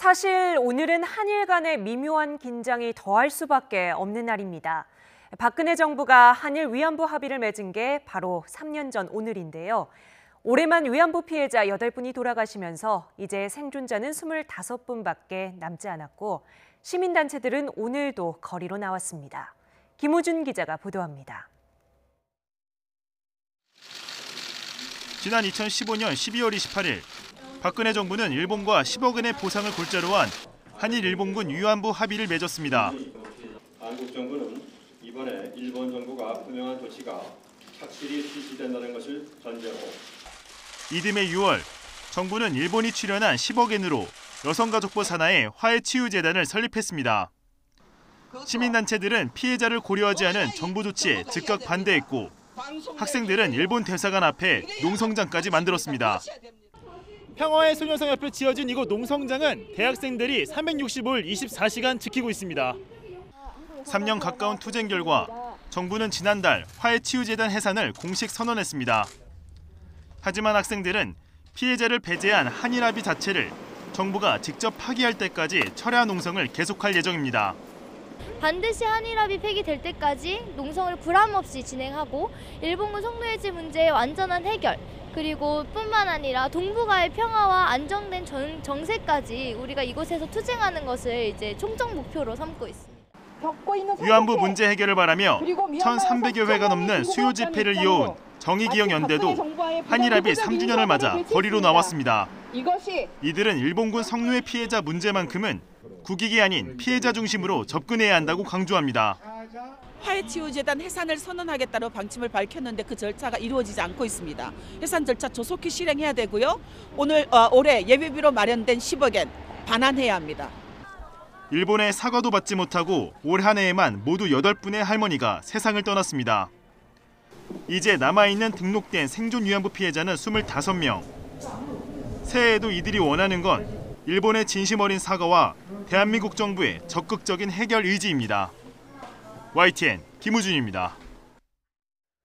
사실 오늘은 한일 간의 미묘한 긴장이 더할 수밖에 없는 날입니다. 박근혜 정부가 한일 위안부 합의를 맺은 게 바로 3년 전 오늘인데요. 올해만 위안부 피해자 8분이 돌아가시면서 이제 생존자는 25분밖에 남지 않았고 시민단체들은 오늘도 거리로 나왔습니다. 김우준 기자가 보도합니다. 지난 2015년 12월 28일 박근혜 정부는 일본과 10억 원의 보상을 골자로 한 한일 일본군 위안부 합의를 맺었습니다. 한국 정부는 이번에 일본 정부가 분명한 조치가 확실히 실시된다는 것을 전제로 이듬해 6월 정부는 일본이 출연한 10억 엔으로 여성가족부 산하의 화해치유재단을 설립했습니다. 시민단체들은 피해자를 고려하지 않은 정부 조치에 즉각 반대했고 학생들은 일본 대사관 앞에 농성장까지 만들었습니다. 평화의 소녀상 옆에 지어진 이곳 농성장은 대학생들이 365일 24시간 지키고 있습니다. 3년 가까운 투쟁 결과 정부는 지난달 화해치유재단 해산을 공식 선언했습니다. 하지만 학생들은 피해자를 배제한 한일 합의 자체를 정부가 직접 파기할 때까지 철야 농성을 계속할 예정입니다. 반드시 한일합의 폐기될 때까지 농성을 불함없이 진행하고 일본군 성노예지 문제의 완전한 해결 그리고 뿐만 아니라 동북아의 평화와 안정된 정세까지 우리가 이곳에서 투쟁하는 것을 이제 총적 목표로 삼고 있습니다. 위안부 문제 해결을 바라며 1,300여 회가 넘는 수요 집회를 이어온 정의기억연대도 한일합의 3주년을 맞아 거리로 나왔습니다. 이들은 일본군 성노예 피해자 문제만큼은 국익이 아닌 피해자 중심으로 접근해야 한다고 강조합니다. 화해치유재단 해산을 선언하겠다는 방침을 밝혔는데 그 절차가 이루어지지 않고 있습니다. 해산 절차 조속히 실행해야 되고요. 올해 예비비로 마련된 10억엔 반환해야 합니다. 일본의 사과도 받지 못하고 올 한 해에만 모두 8분의 할머니가 세상을 떠났습니다. 이제 남아있는 등록된 생존 위안부 피해자는 25명. 새해에도 이들이 원하는 건 일본의 진심 어린 사과와 대한민국 정부의 적극적인 해결 의지입니다. YTN 김우준입니다.